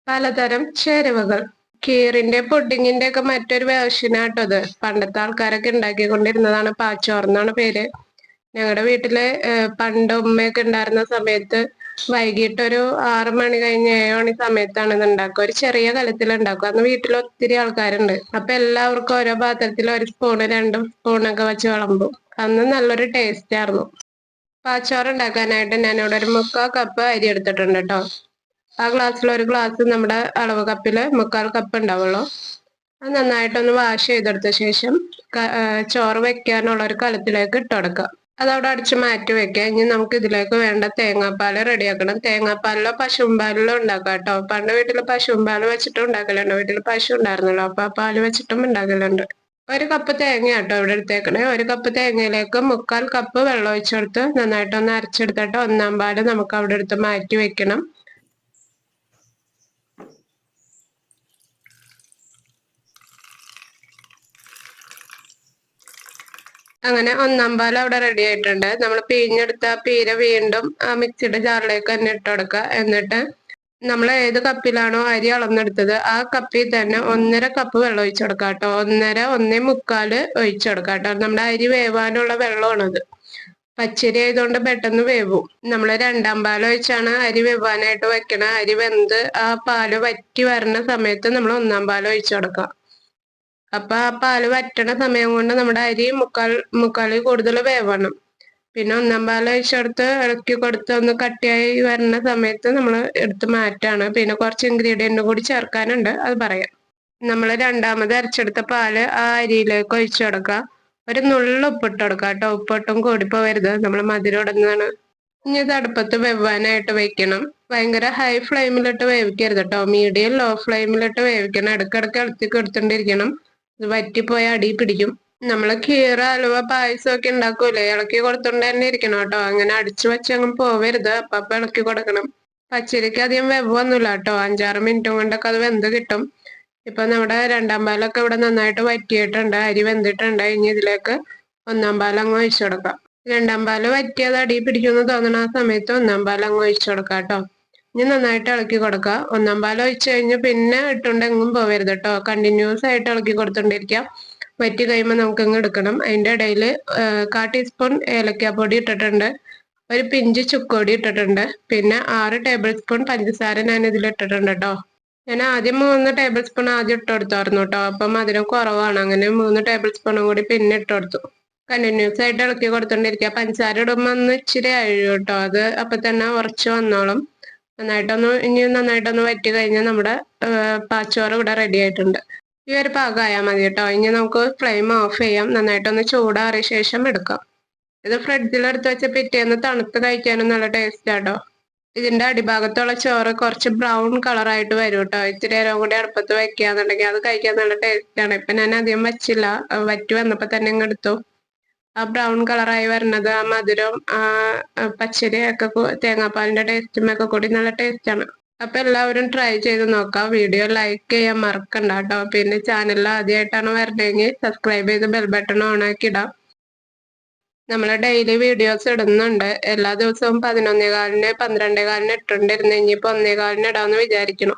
പലതരം ചേരുവകൾ. കീറിന്റെ പുഡിങ്ങിന്റെ ഒക്കെ മറ്റൊരു വേർഷനാട്ടോ അത്. പണ്ടത്തെ ആൾക്കാരൊക്കെ ഉണ്ടാക്കിക്കൊണ്ടിരുന്നതാണ്. പാച്ചോറ് എന്നാണ് പേര്. ഞങ്ങളുടെ വീട്ടില് പണ്ട് ഉമ്മയൊക്കെ ഉണ്ടായിരുന്ന സമയത്ത് വൈകിട്ട് ഒരു 6 മണി കഴിഞ്ഞ് 7 മണി സമയത്താണ് ഇത് ഉണ്ടാക്കുക. ഒരു ചെറിയ കലത്തിൽ ഉണ്ടാക്കുക. അന്ന് വീട്ടിൽ ഒത്തിരി ആൾക്കാരുണ്ട്. അപ്പൊ എല്ലാവർക്കും ഓരോ പാത്രത്തിൽ ഒരു സ്പൂണ് 2 സ്പൂണൊക്കെ വെച്ച് വിളമ്പും. അന്ന് നല്ലൊരു ടേസ്റ്റ് ആയിരുന്നു. പാച്ചോറ് ഉണ്ടാക്കാനായിട്ട് ഞാനിവിടെ ഒരു 3/4 കപ്പ് അരി എടുത്തിട്ടുണ്ട് കേട്ടോ. ആ ഗ്ലാസ്സിൽ ഒരു ഗ്ലാസ് നമ്മുടെ അളവ് കപ്പില് 3/4 കപ്പ് ഉണ്ടാവുള്ളൂ. അത് നന്നായിട്ടൊന്ന് വാഷ് ചെയ്തെടുത്ത ശേഷം ചോറ് വെക്കാനുള്ള ഒരു കലത്തിലേക്ക് ഇട്ട് കൊടുക്കുക. അതവിടെ അടിച്ച് മാറ്റി വെക്കുക. ഇനി നമുക്ക് ഇതിലേക്ക് വേണ്ട തേങ്ങാപ്പാൽ റെഡിയാക്കണം. തേങ്ങാപ്പാലിലോ പശുമ്പാലിലോ ഉണ്ടാക്കാം കേട്ടോ. പണ്ട് വീട്ടിൽ പശുമ്പാൽ വെച്ചിട്ടും ഉണ്ടാക്കലുണ്ട്. വീട്ടിൽ പശു ഉണ്ടായിരുന്നല്ലോ, അപ്പൊ ആ പാല് വെച്ചിട്ടും ഉണ്ടാക്കലുണ്ട്. 1 കപ്പ് തേങ്ങ കേട്ടോ ഇവിടെ എടുത്തേക്കണേ. 1 കപ്പ് തേങ്ങയിലേക്ക് 3/4 കപ്പ് വെള്ളം ഒഴിച്ചെടുത്ത് നന്നായിട്ടൊന്ന് അരച്ചെടുത്തിട്ട് 1/4 പാല് നമുക്ക് അവിടെ എടുത്ത് മാറ്റി വെക്കണം. അങ്ങനെ 1/4 പാൽ അവിടെ റെഡി ആയിട്ടുണ്ട്. നമ്മൾ പിഴിഞ്ഞെടുത്ത പീര വീണ്ടും ആ മിക്സിയുടെ ജാറിലേക്ക് തന്നെ ഇട്ട് കൊടുക്കുക. എന്നിട്ട് നമ്മൾ ഏത് കപ്പിലാണോ അരി അളന്നെടുത്തത് ആ കപ്പിൽ തന്നെ 1.5 കപ്പ് വെള്ളം ഒഴിച്ചു കൊടുക്കുക കേട്ടോ. 1.5 ഒഴിച്ചു കൊടുക്കുക കേട്ടോ. നമ്മുടെ അരി വേവാനുള്ള വെള്ളമാണത്. പച്ചരി ആയതുകൊണ്ട് പെട്ടെന്ന് വേവും. നമ്മൾ 2/2 പാൽ ഒഴിച്ചാണ് അരി വേവാനായിട്ട് വെക്കണ. അരി വെന്ത് ആ പാല് വറ്റി വരുന്ന സമയത്ത് നമ്മൾ 1/4 പാൽ ഒഴിച്ചു കൊടുക്കാം. അപ്പൊ ആ പാല് വറ്റണ സമയം കൊണ്ട് നമ്മുടെ അരി മുക്കാലിൽ കൂടുതൽ വേവണം. പിന്നെ 1/4 പാൽ ഒഴിച്ചെടുത്ത് ഇളക്കി കൊടുത്ത് ഒന്ന് കട്ടിയായി വരുന്ന സമയത്ത് നമ്മൾ എടുത്ത് മാറ്റാണ്. പിന്നെ കുറച്ച് ഇൻഗ്രീഡിയന്റ് കൂടി ചേർക്കാനുണ്ട്, അത് പറയാം. നമ്മൾ രണ്ടാമത് അരച്ചെടുത്ത പാല് ആ അരിയിലേക്ക് ഒഴിച്ചു കൊടുക്കുക. ഒരു നുള്ളു ഉപ്പിട്ട് കൊടുക്കുക കേട്ടോ. ഉപ്പൊട്ടും കൂടിപ്പോവരുത്, നമ്മൾ മധുരം ഇടുന്നതാണ്. ഇനി ഇത് അടുപ്പത്ത് വെവാനായിട്ട് വെക്കണം. ഭയങ്കര ഹൈ ഫ്ലെയിമിലിട്ട് വേവിക്കരുത് കേട്ടോ. മീഡിയം ലോ ഫ്ലെയിമിലിട്ട് വേവിക്കണം. ഇടയ്ക്കിടയ്ക്ക് ഇളക്കി കൊടുത്തോണ്ടിരിക്കണം. ഇത് വറ്റിപ്പോയ അടി പിടിക്കും. നമ്മള് കീറ അലുവ പായസം ഒക്കെ ഉണ്ടാക്കൂലേ, ഇളക്കി കൊടുത്തോണ്ട് തന്നെ ഇരിക്കണം കേട്ടോ. അങ്ങനെ അടിച്ചു വെച്ചങ്ങ് പോവരുത്. അപ്പൊ ഇളക്കി കൊടുക്കണം. പച്ചരിക്ക് അധികം വെവൊന്നുമില്ല കേട്ടോ. 5-6 മിനിറ്റും കൊണ്ടൊക്കെ അത് വെന്ത് കിട്ടും. ഇപ്പൊ നമ്മുടെ 2/2 പാലൊക്കെ ഇവിടെ നന്നായിട്ട് വറ്റിയിട്ടുണ്ട്. അരി വെന്തിട്ടുണ്ട്. ഇനി ഇതിലേക്ക് 1/4 പാൽ അങ്ങ് ഒഴിച്ചു കൊടുക്കാം. 2/2 പാല് വറ്റിയത് അടി പിടിക്കുമെന്ന് തോന്നണ ആ സമയത്ത് 1/4 പാൽ അങ്ങ് ഒഴിച്ചു കൊടുക്കാം കേട്ടോ. ഇനി നന്നായിട്ട് ഇളക്കി കൊടുക്കുക. 1/4 പാൽ ഒഴിച്ചു കഴിഞ്ഞ് പിന്നെ ഇട്ടുകൊണ്ട് എങ്ങും പോവരുത് കേട്ടോ. കണ്ടിന്യൂസ് ആയിട്ട് ഇളക്കി കൊടുത്തോണ്ടിരിക്കാം. വറ്റി കഴിയുമ്പോൾ നമുക്കങ്ങ് എടുക്കണം. അതിന്റെ ഇടയിൽ 1/4 ടീസ്പൂൺ ഏലക്കാപ്പൊടി ഇട്ടിട്ടുണ്ട്. ഒരു പിഞ്ച് ചുക്കൊടി ഇട്ടിട്ടുണ്ട്. പിന്നെ 6 ടേബിൾ സ്പൂൺ പഞ്ചസാര ഞാൻ ഇതിൽ ഇട്ടിട്ടുണ്ട് കേട്ടോ. ഞാൻ ആദ്യം 3 ടേബിൾ സ്പൂൺ ആദ്യം ഇട്ട് കൊടുത്തായിരുന്നു കേട്ടോ. അപ്പം മധുരം കുറവാണ്. അങ്ങനെ 3 ടേബിൾ സ്പൂണും കൂടി പിന്നെ ഇട്ട് കൊടുത്തു. കണ്ടിന്യൂസ് ആയിട്ട് ഇളക്കി കൊടുത്തോണ്ടിരിക്കുക. പഞ്ചസാര ഇടുമ്പോൾ ഒന്ന് ഇച്ചിരി അഴിയും കേട്ടോ. അത് അപ്പൊ തന്നെ ഉറച്ചു വന്നോളും. ഇനി നന്നായിട്ടൊന്ന് വറ്റി കഴിഞ്ഞാൽ നമ്മുടെ പാച്ചോറ് ഇവിടെ റെഡി ആയിട്ടുണ്ട്. ഈ ഒരു പാകമായാൽ മതി കേട്ടോ. ഇനി നമുക്ക് ഫ്ലെയിം ഓഫ് ചെയ്യാം. നന്നായിട്ടൊന്ന് ചൂടാറിയ ശേഷം എടുക്കാം. ഇത് ഫ്രിഡ്ജിലെടുത്ത് വെച്ച് പിറ്റേന്ന് തണുത്ത് കഴിക്കാനും നല്ല ടേസ്റ്റ് ആട്ടോ. ഇതിന്റെ അടിഭാഗത്തുള്ള ചോറ് കുറച്ച് ബ്രൗൺ കളറായിട്ട് വരും കേട്ടോ. ഇത്തിരി നേരം കൂടി അടുപ്പത്ത് വെക്കാന്നുണ്ടെങ്കിൽ അത് കഴിക്കാൻ നല്ല ടേസ്റ്റ് ആണ്. ഇപ്പൊ ഞാൻ അധികം വെച്ചില്ല, വറ്റി വന്നപ്പോ തന്നെ ഇങ്ങ് എടുത്തു. ആ ബ്രൗൺ കളറായി വരുന്നത് ആ മധുരം ആ പച്ചരിയൊക്കെ തേങ്ങാപ്പാലിന്റെ ടേസ്റ്റും ഒക്കെ കൂടി നല്ല ടേസ്റ്റ് ആണ്. അപ്പൊ എല്ലാവരും ട്രൈ ചെയ്ത് നോക്കാം. വീഡിയോ ലൈക്ക് ചെയ്യാൻ മറക്കണ്ട കേട്ടോ. പിന്നെ ചാനലിൽ ആദ്യമായിട്ടാണ് വരണമെങ്കിൽ സബ്സ്ക്രൈബ് ചെയ്ത് ബെൽ ബട്ടൺ ഓൺ ആക്കി ഇടാം. നമ്മൾ ഡെയിലി വീഡിയോസ് ഇടുന്നുണ്ട്. എല്ലാ ദിവസവും 11:15 12:15 ഇട്ടുകൊണ്ടിരുന്നു. ഇനിയിപ്പോ 1:15 ഇടാന്ന് വിചാരിക്കണം.